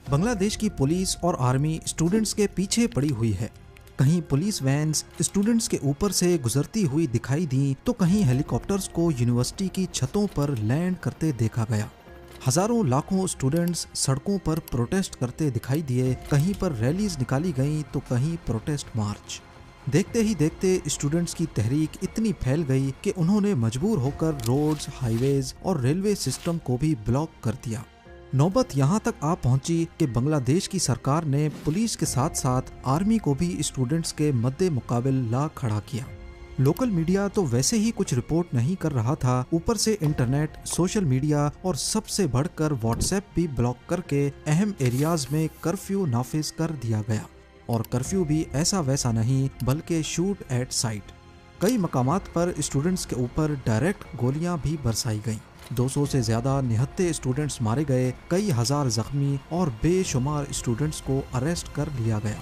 بنگلہ دیش کی پولیس اور آرمی اسٹوڈنٹس کے پیچھے پڑی ہوئی ہے۔ کہیں پولیس وینز اسٹوڈنٹس کے اوپر سے گزرتی ہوئی دکھائی دیں تو کہیں ہیلی کاپٹرز کو یونیورسٹی کی چھتوں پر لینڈ کرتے دیکھا گیا۔ ہزاروں لاکھوں اسٹوڈنٹس سڑکوں پر پروٹیسٹ کرتے دکھائی دیے، کہیں پر ریلیز نکالی گئیں تو کہیں پروٹیسٹ مارچ۔ دیکھتے ہی دیکھتے اسٹوڈنٹس کی تحریک اتنی پھیل گئی کہ انہوں نے مجبور ہو کر روڈز، ہائی ویز اور ریلوے سسٹم کو بھی بلاک کر دیا۔ نوبت یہاں تک آ پہنچی کہ بنگلہ دیش کی سرکار نے پولیس کے ساتھ ساتھ آرمی کو بھی اسٹوڈنٹس کے مد مقابل لا کھڑا کیا۔ لوکل میڈیا تو ویسے ہی کچھ رپورٹ نہیں کر رہا تھا، اوپر سے انٹرنیٹ، سوشل میڈیا اور سب سے بڑھ کر واٹس ایپ بھی بلاک کر کے اہم ایریاز میں کرفیو نافذ کر دیا گیا، اور کرفیو بھی ایسا ویسا نہیں بلکہ شوٹ ایٹ سائٹ۔ کئی مقامات پر اسٹوڈنٹس کے اوپر ڈائریکٹ گولیاں بھی برسائی گئیں۔ 200 سے زیادہ نہتے اسٹوڈنٹس مارے گئے، کئی ہزار زخمی اور بے شمار اسٹوڈنٹس کو اریسٹ کر لیا گیا۔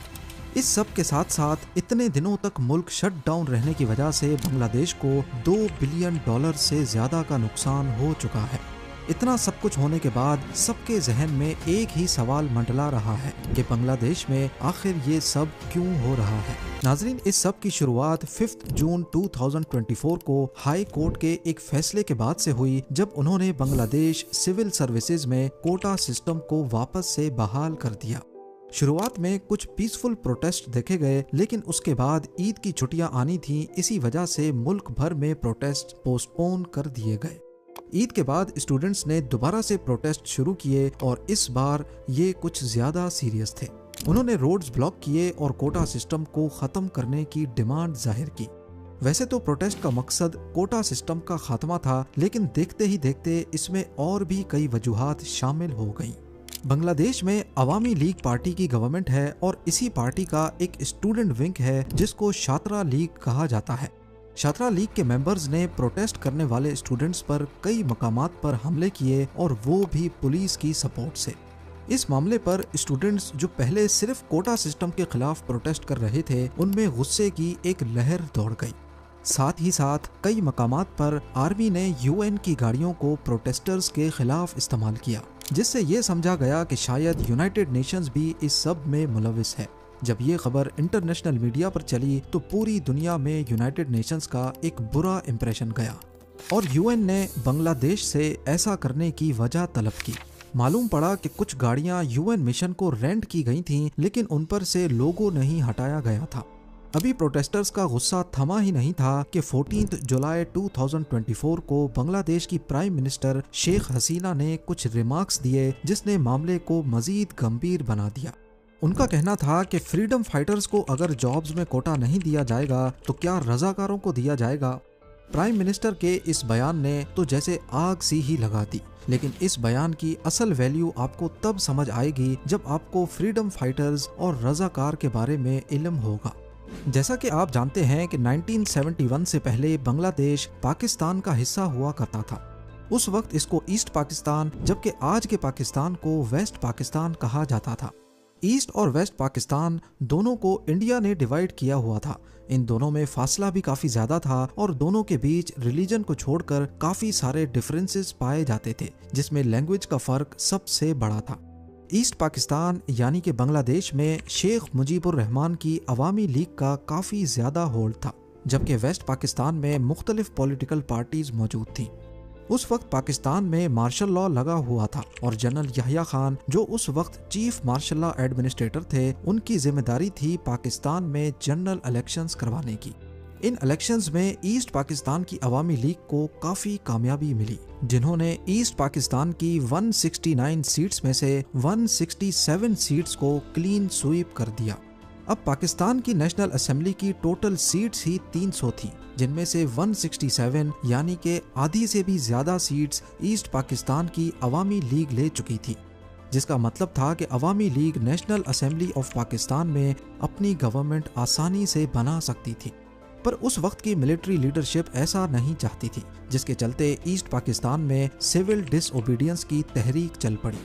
اس سب کے ساتھ ساتھ اتنے دنوں تک ملک شٹ ڈاؤن رہنے کی وجہ سے بنگلہ دیش کو $2 بلین سے زیادہ کا نقصان ہو چکا ہے۔ اتنا سب کچھ ہونے کے بعد سب کے ذہن میں ایک ہی سوال منڈلا رہا ہے کہ بنگلہ دیش میں آخر یہ سب کیوں ہو رہا ہے۔ ناظرین، اس سب کی شروعات 5 جون 2024 کو ہائی کورٹ کے ایک فیصلے کے بعد سے ہوئی، جب انہوں نے بنگلہ دیش سول سروسز میں کوٹا سسٹم کو واپس سے بحال کر دیا۔ شروعات میں کچھ پیسفل پروٹیسٹ دیکھے گئے، لیکن اس کے بعد عید کی چھٹیاں آنی تھیں، اسی وجہ سے ملک بھر میں پروٹیسٹ پوسٹ پون کر دیے گئے۔ عید کے بعد اسٹوڈنٹس نے دوبارہ سے پروٹیسٹ شروع کیے، اور اس بار یہ کچھ زیادہ سیریس تھے۔ انہوں نے روڈز بلاک کیے اور کوٹا سسٹم کو ختم کرنے کی ڈیمانڈ ظاہر کی۔ ویسے تو پروٹیسٹ کا مقصد کوٹا سسٹم کا خاتمہ تھا، لیکن دیکھتے ہی دیکھتے اس میں اور بھی کئی وجوہات شامل ہو گئیں۔ بنگلہ دیش میں عوامی لیگ پارٹی کی گورنمنٹ ہے، اور اسی پارٹی کا ایک اسٹوڈنٹ ونگ ہے جس کو چھاترا لیگ کہا جاتا ہے۔ چھاترا لیگ کے ممبرز نے پروٹیسٹ کرنے والے اسٹوڈنٹس پر کئی مقامات پر حملے کیے، اور وہ بھی پولیس کی سپورٹ سے۔ اس معاملے پر اسٹوڈنٹس جو پہلے صرف کوٹا سسٹم کے خلاف پروٹیسٹ کر رہے تھے، ان میں غصے کی ایک لہر دوڑ گئی۔ ساتھ ہی ساتھ کئی مقامات پر آرمی نے UN کی گاڑیوں کو پروٹیسٹرز کے خلاف استعمال کیا، جس سے یہ سمجھا گیا کہ شاید یونائٹڈ نیشنز بھی اس سب میں ملوث ہے۔ جب یہ خبر انٹرنیشنل میڈیا پر چلی تو پوری دنیا میں یونائٹڈ نیشنز کا ایک برا امپریشن گیا، اور UN نے بنگلہ دیش سے ایسا کرنے کی وجہ طلب کی۔ معلوم پڑا کہ کچھ گاڑیاں UN مشن کو رینٹ کی گئی تھیں، لیکن ان پر سے لوگو نہیں ہٹایا گیا تھا۔ ابھی پروٹیسٹرز کا غصہ تھما ہی نہیں تھا کہ 14 جولائی 2024 کو بنگلہ دیش کی پرائم منسٹر شیخ حسینہ نے کچھ ریمارکس دیے، جس نے معاملے کو مزید گمبھیر بنا دیا۔ ان کا کہنا تھا کہ فریڈم فائٹرز کو اگر جابز میں کوٹا نہیں دیا جائے گا تو کیا رضاکاروں کو دیا جائے گا؟ پرائم منسٹر کے اس بیان نے تو جیسے آگ سی ہی لگا دی، لیکن اس بیان کی اصل ویلیو آپ کو تب سمجھ آئے گی جب آپ کو فریڈم فائٹرز اور رضاکار کے بارے میں علم ہوگا۔ جیسا کہ آپ جانتے ہیں کہ 1971 سے پہلے بنگلہ دیش پاکستان کا حصہ ہوا کرتا تھا۔ اس وقت اس کو ایسٹ پاکستان، جبکہ آج کے پاکستان کو ویسٹ پاکستان کہا جاتا تھا۔ ایسٹ اور ویسٹ پاکستان دونوں کو انڈیا نے ڈیوائیڈ کیا ہوا تھا۔ ان دونوں میں فاصلہ بھی کافی زیادہ تھا، اور دونوں کے بیچ ریلیجن کو چھوڑ کر کافی سارے ڈیفرنسز پائے جاتے تھے، جس میں لینگویج کا فرق سب سے بڑا تھا۔ ایسٹ پاکستان یعنی کہ بنگلہ دیش میں شیخ مجیب الرحمان کی عوامی لیگ کا کافی زیادہ ہولڈ تھا، جبکہ ویسٹ پاکستان میں مختلف پولیٹیکل پارٹیز موجود تھیں۔ اس وقت پاکستان میں مارشل لا لگا ہوا تھا، اور جنرل یحییٰ خان جو اس وقت چیف مارشل لا ایڈمنسٹریٹر تھے، ان کی ذمہ داری تھی پاکستان میں جنرل الیکشنز کروانے کی۔ ان الیکشنز میں ایسٹ پاکستان کی عوامی لیگ کو کافی کامیابی ملی، جنہوں نے ایسٹ پاکستان کی 169 سیٹس میں سے 167 سیٹس کو کلین سویپ کر دیا۔ اب پاکستان کی نیشنل اسمبلی کی ٹوٹل سیٹس ہی 300 تھیں، جن میں سے 167 یعنی کہ آدھی سے بھی زیادہ سیٹس ایسٹ پاکستان کی عوامی لیگ لے چکی تھی، جس کا مطلب تھا کہ عوامی league national assembly of Pakistan میں اپنی گورنمنٹ آسانی سے بنا سکتی تھی۔ پر اس وقت کی ملٹری لیڈرشپ ایسا نہیں چاہتی تھی، جس کے چلتے ایسٹ پاکستان میں سول ڈس اوبیڈینس کی تحریک چل پڑی۔